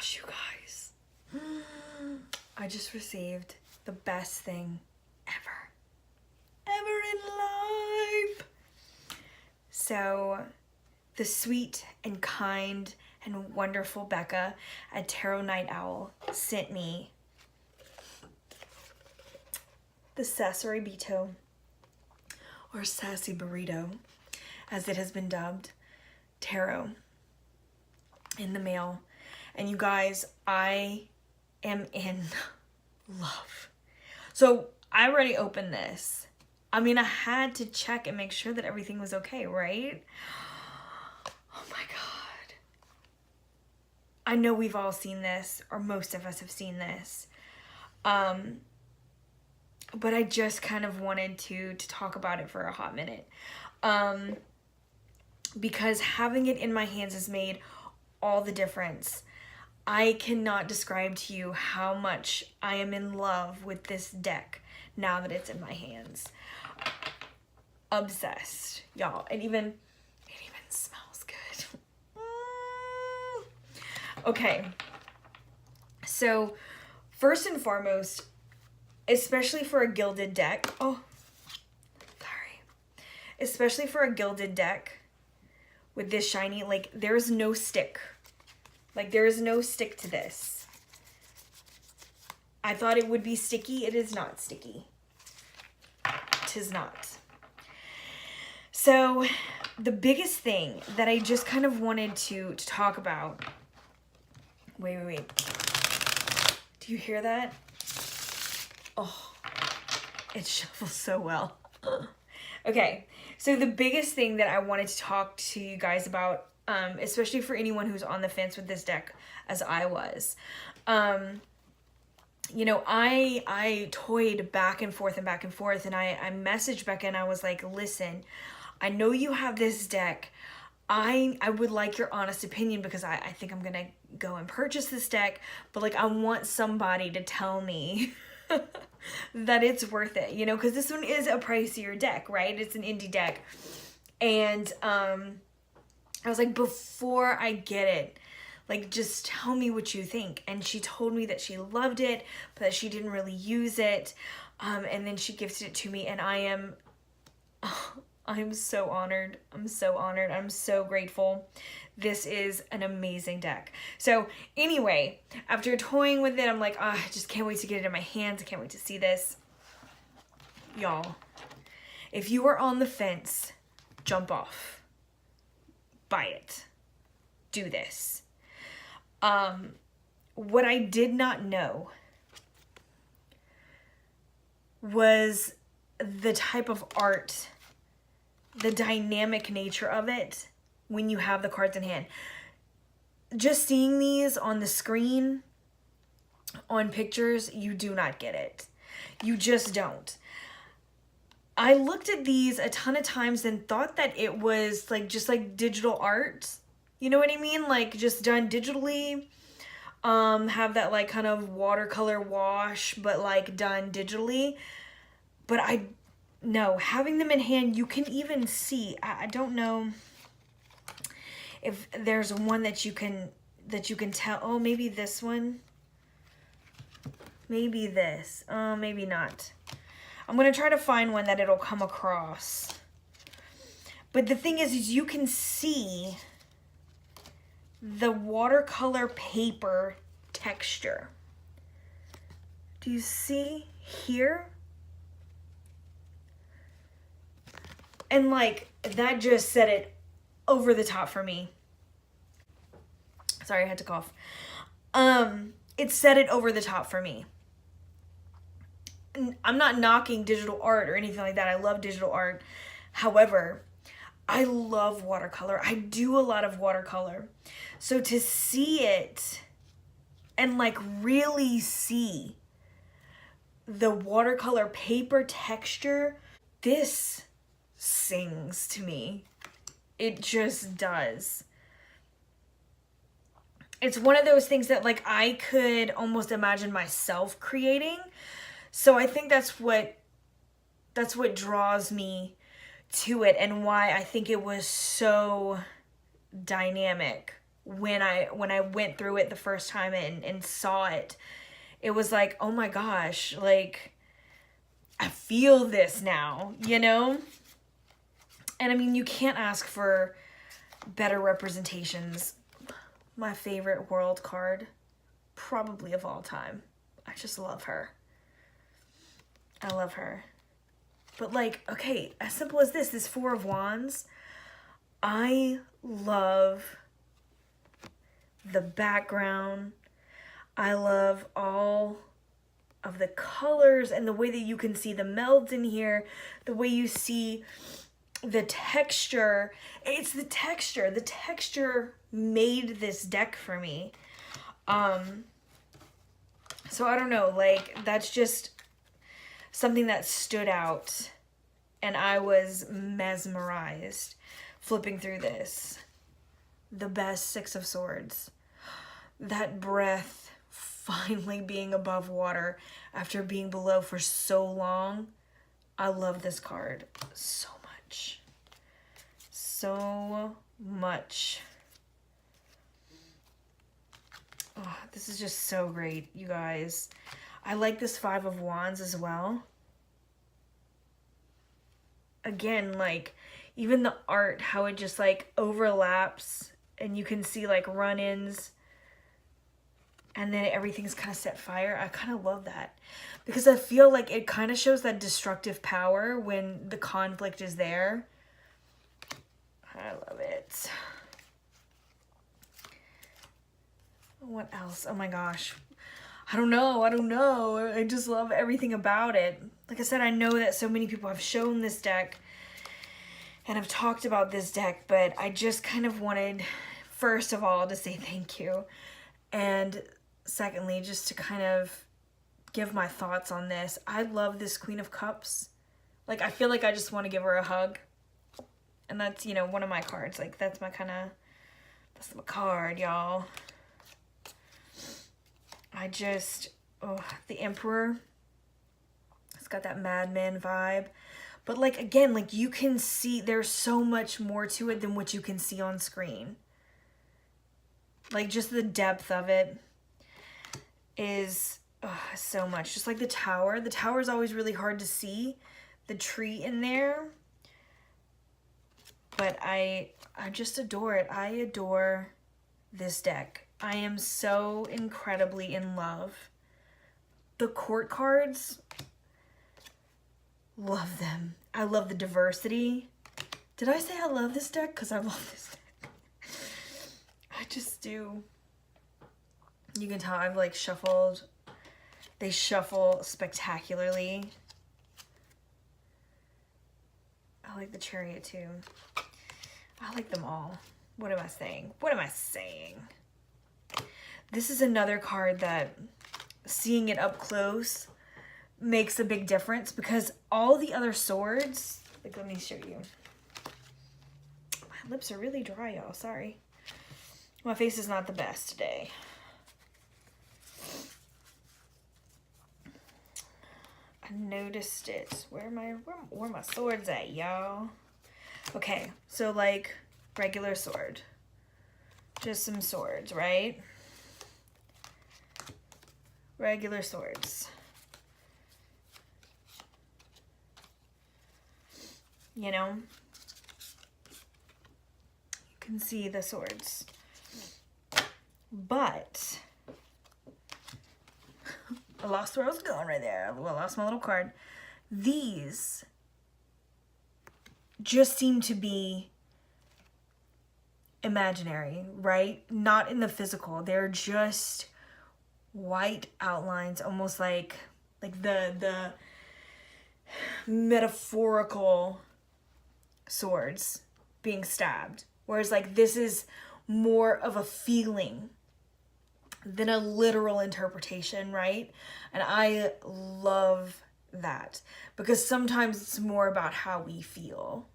gosh, you guys. I just received the best thing ever in life. So, the sweet and kind and wonderful Becca at Tarot Night Owl sent me the Sasuraibito, or Sassy Burrito, as it has been dubbed, tarot in the mail. And you guys, I am in love. So I already opened this. I mean, I had to check and make sure that everything was okay, right? Oh my God. I know we've all seen this, or most of us have seen this. But I just kind of wanted to talk about it for a hot minute. Because having it in my hands has made all the difference. I cannot describe to you how much I am in love with this deck now that it's in my hands. Obsessed, y'all. It even smells good. Okay. So, first and foremost, especially for a gilded deck. Oh, sorry. Especially for a gilded deck with this shiny, like, there's no stick. Like, there is no stick to this. I thought it would be sticky. It is not sticky. Tis not. So, the biggest thing that I just kind of wanted to talk about. Wait. Do you hear that? Oh, it shuffles so well. Okay, so the biggest thing that I wanted to talk to you guys about, especially for anyone who's on the fence with this deck, as I was, you know, I toyed back and forth, and I messaged Becca and I was like, listen, I know you have this deck. I would like your honest opinion, because I think I'm gonna go and purchase this deck, but like I want somebody to tell me that it's worth it, you know, because this one is a pricier deck, right? It's an indie deck. And I was like, before I get it, like, just tell me what you think. And she told me that she loved it, but that she didn't really use it. And then she gifted it to me, and I'm so honored. I'm so honored. I'm so grateful. This is an amazing deck. So anyway, after toying with it, I'm like, I just can't wait to get it in my hands. I can't wait to see this. Y'all, if you are on the fence, jump off. Buy it. Do this. What I did not know was the type of art, the dynamic nature of it when you have the cards in hand. Just seeing these on the screen, on pictures, you do not get it. You just don't. I looked at these a ton of times and thought that it was like just like digital art. You know what I mean? Like just done digitally. Have that like kind of watercolor wash, but like done digitally. But no, having them in hand, you can even see. I don't know if there's one that you can tell. Oh, maybe this one. Maybe this. Maybe not. I'm going to try to find one that it'll come across. But the thing is you can see the watercolor paper texture. Do you see here? And like, that just set it over the top for me. Sorry, I had to cough. It set it over the top for me. I'm not knocking digital art or anything like that. I love digital art. However, I love watercolor. I do a lot of watercolor. So to see it and like really see the watercolor paper texture, this sings to me. It just does. It's one of those things that like I could almost imagine myself creating. So I think that's what draws me to it, and why I think it was so dynamic when I went through it the first time and saw it. It was like, oh my gosh, like, I feel this now, you know? And I mean, you can't ask for better representations. My favorite world card, probably of all time. I just love her. I love her. But like, okay, as simple as this Four of Wands, I love the background. I love all of the colors and the way that you can see the melds in here, the way you see the texture. It's the texture. The texture made this deck for me. So I don't know, like, that's just something that stood out, and I was mesmerized flipping through this. The best Six of Swords. That breath finally being above water after being below for so long. I love this card so much. So much. Oh, this is just so great, you guys. I like this Five of Wands as well. Again, like, even the art, how it just like overlaps and you can see like run-ins and then everything's kind of set fire. I kind of love that because I feel like it kind of shows that destructive power when the conflict is there. I love it. What else? Oh my gosh. I don't know. I just love everything about it. Like I said, I know that so many people have shown this deck and have talked about this deck, but I just kind of wanted, first of all, to say thank you. And secondly, just to kind of give my thoughts on this. I love this Queen of Cups. Like, I feel like I just want to give her a hug. And that's, you know, one of my cards. Like, that's my kind of, that's my card, y'all. I just, oh, the Emperor. It's got that madman vibe. But like, again, like you can see there's so much more to it than what you can see on screen. Like just the depth of it is so much. Just like the Tower. The Tower is always really hard to see. The tree in there. But I just adore it. I adore this deck. I am so incredibly in love. The court cards, love them. I love the diversity. Did I say I love this deck? Because I love this deck. I just do. You can tell I've like shuffled. They shuffle spectacularly. I like the Chariot too. I like them all. What am I saying? What am I saying? This is another card that seeing it up close makes a big difference because all the other swords, like let me show you. My lips are really dry, y'all. Sorry. My face is not the best today. I noticed it. Where are my swords at, y'all? Okay, so like regular sword. Just some swords, right? Regular swords. You know? You can see the swords. But I lost where I was going right there. I lost my little card. These just seem to be imaginary, right? Not in the physical. They're just white outlines, almost like the metaphorical swords being stabbed. Whereas like this is more of a feeling than a literal interpretation, right? And I love that because sometimes it's more about how we feel.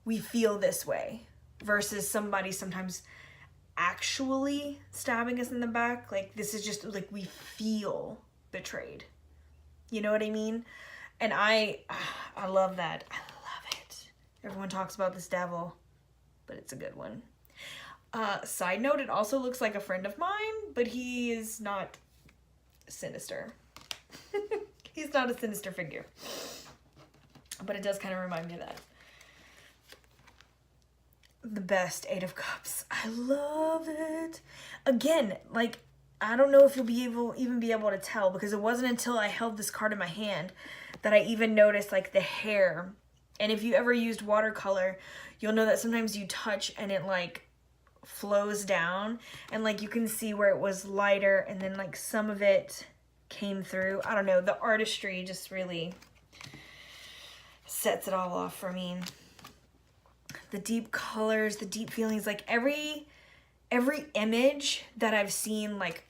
We feel this way versus somebody sometimes actually stabbing us in the back. Like this is just like we feel betrayed. You know what I mean? And I love that. I love it. Everyone talks about this devil, but it's a good one. Side note, it also looks like a friend of mine, but he is not sinister. He's not a sinister figure. But it does kind of remind me of that. The best Eight of Cups. I love it. Again, like, I don't know if you'll even be able to tell, because it wasn't until I held this card in my hand that I even noticed, like, the hair. And if you ever used watercolor, you'll know that sometimes you touch and it, like, flows down, and like you can see where it was lighter and then like some of it came through. I don't know, the artistry just really sets it all off for me. The deep colors, the deep feelings, like every image that I've seen, like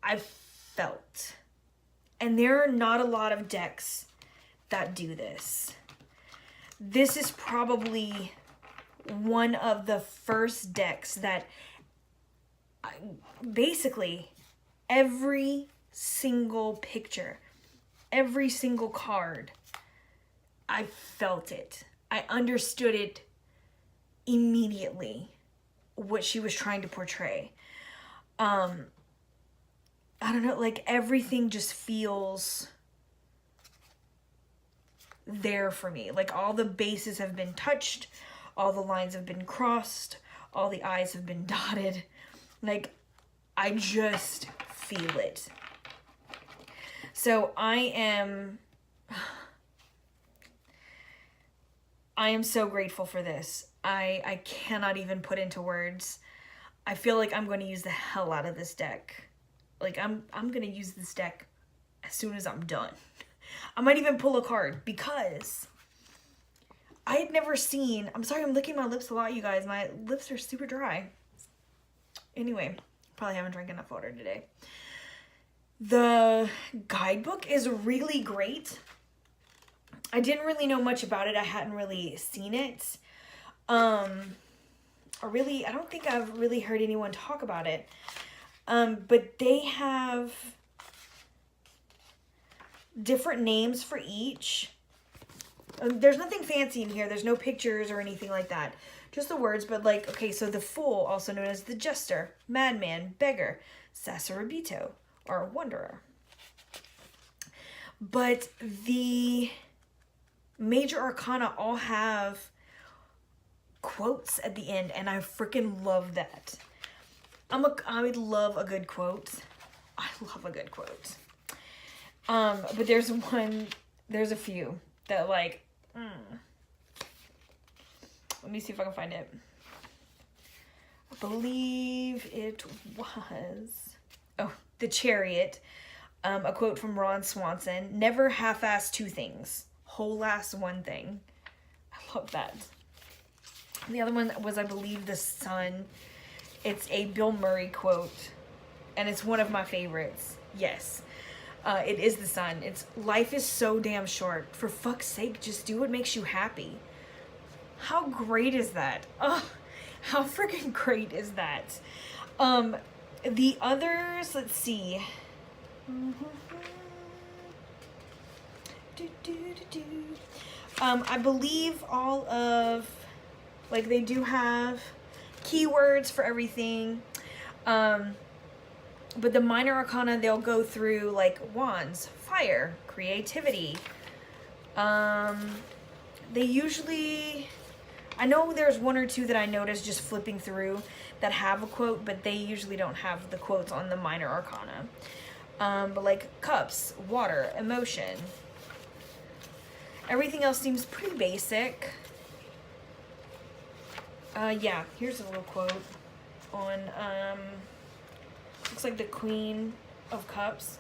I've felt. And there are not a lot of decks that do this. This is probably one of the first decks that basically every single picture, every single card, I felt it. I understood it immediately, what she was trying to portray. I don't know, like everything just feels there for me. Like all the bases have been touched, all the lines have been crossed, all the I's have been dotted. Like, I just feel it. So I am so grateful for this. I cannot even put into words. I feel like I'm going to use the hell out of this deck. Like, I'm going to use this deck as soon as I'm done. I might even pull a card, because I had never seen... I'm sorry, I'm licking my lips a lot, you guys. My lips are super dry. Anyway, probably haven't drank enough water today. The guidebook is really great. I didn't really know much about it. I hadn't really seen it. I don't think I've really heard anyone talk about it. But they have different names for each. There's nothing fancy in here. There's no pictures or anything like that. Just the words, but like, okay, so the Fool, also known as the Jester, Madman, Beggar, Sasuraibito, or Wanderer. But the major arcana all have quotes at the end, and I freaking love that. I love a good quote. I love a good quote. But there's a few that like, let me see if I can find it. I believe it was, The Chariot, a quote from Ron Swanson: "Never half-ass two things, whole-ass one thing." I love that. The other one was, I believe, The Sun. It's a Bill Murray quote, and it's one of my favorites. Yes, it is The Sun. It's, "Life is so damn short. For fuck's sake, just do what makes you happy." How great is that? Oh, how freaking great is that? The others, let's see. I believe all of, like, they do have keywords for everything. But the minor arcana, they'll go through like wands, fire, creativity. They usually, I know there's one or two that I noticed just flipping through that have a quote, but they usually don't have the quotes on the minor arcana. But like cups, water, emotion. Everything else seems pretty basic. Yeah, here's a little quote on, looks like the Queen of Cups.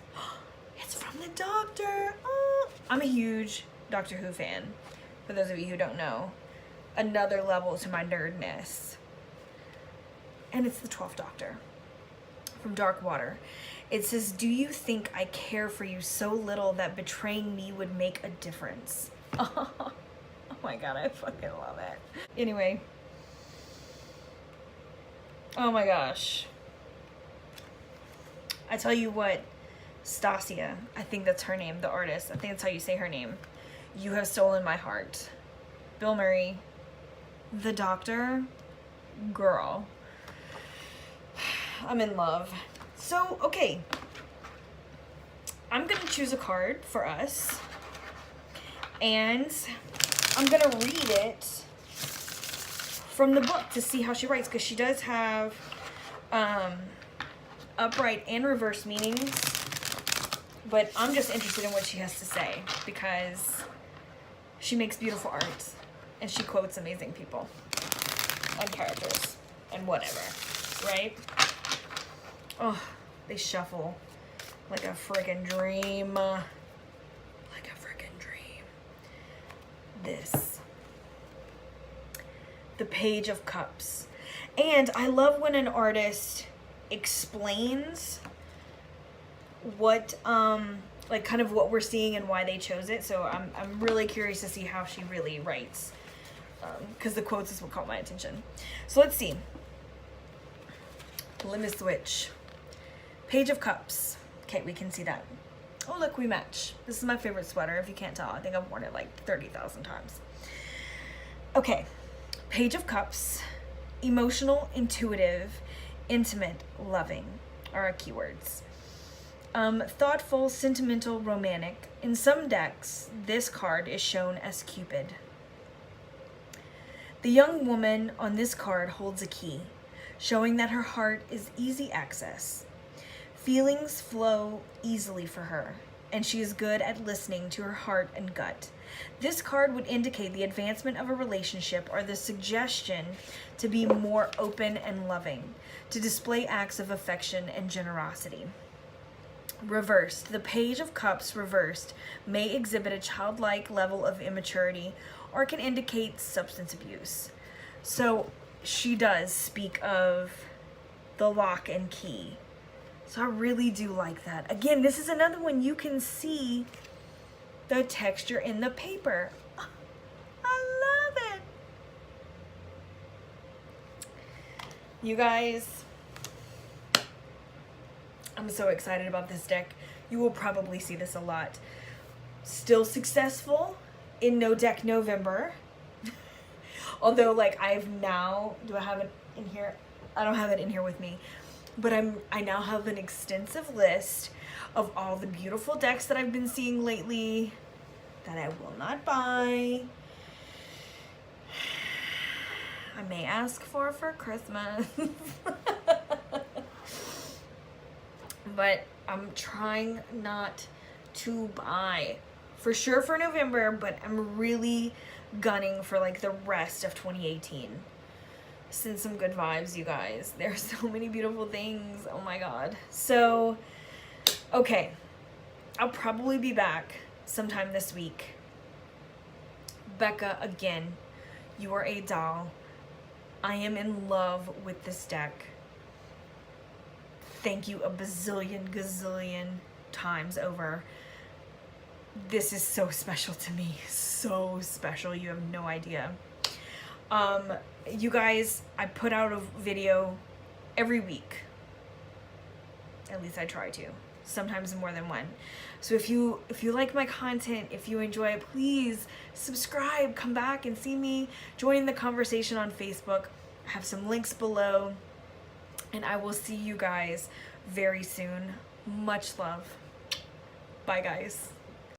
It's from the Doctor. Oh, I'm a huge Doctor Who fan, for those of you who don't know. Another level to my nerdness. And it's the 12th Doctor from Dark Water. It says, "Do you think I care for you so little that betraying me would make a difference?" Oh my god, I fucking love it. Anyway. Oh my gosh. I tell you what, Stasia, I think that's her name, the artist. I think that's how you say her name. You have stolen my heart. Bill Murray, the Doctor, girl. I'm in love. So, okay. I'm going to choose a card for us. And I'm going to read it from the book to see how she writes. Because she does have upright and reverse meanings. But I'm just interested in what she has to say. Because she makes beautiful art. And she quotes amazing people. And characters. And whatever. Right? Oh, they shuffle like a freaking dream. Like a freaking dream. This. The Page of Cups. And I love when an artist explains what, like kind of what we're seeing and why they chose it. So I'm really curious to see how she really writes. Because the quotes is what caught my attention. So let's see. Let me switch. Page of Cups. Okay, we can see that. Oh, look, we match. This is my favorite sweater, if you can't tell. I think I've worn it like 30,000 times. Okay. Page of Cups. Emotional, intuitive, intimate, loving are our keywords. Thoughtful, sentimental, romantic. In some decks, this card is shown as Cupid. The young woman on this card holds a key, showing that her heart is easy access. Feelings flow easily for her, and she is good at listening to her heart and gut. This card would indicate the advancement of a relationship or the suggestion to be more open and loving, to display acts of affection and generosity. Reversed. The Page of Cups reversed may exhibit a childlike level of immaturity or can indicate substance abuse. So she does speak of the lock and key. So I really do like that. Again, this is another one you can see the texture in the paper. I love it. You guys, I'm so excited about this deck. You will probably see this a lot. Still successful in No Deck November. Although, like, I've now, do I have it in here? I don't have it in here with me. But I now have an extensive list of all the beautiful decks that I've been seeing lately that I will not buy. I may ask for Christmas. But I'm trying not to buy. For sure for November, but I'm really gunning for like the rest of 2018. Send some good vibes, you guys. There's so many beautiful things. Oh my god. So, okay. I'll probably be back sometime this week. Becca, again, you are a doll. I am in love with this deck. Thank you a bazillion, gazillion times over. This is so special to me. So special. You have no idea. You guys, I put out a video every week. At least I try to. Sometimes more than one. So if you like my content, if you enjoy it, please subscribe, come back and see me. Join the conversation on Facebook. I have some links below. And I will see you guys very soon. Much love. Bye, guys.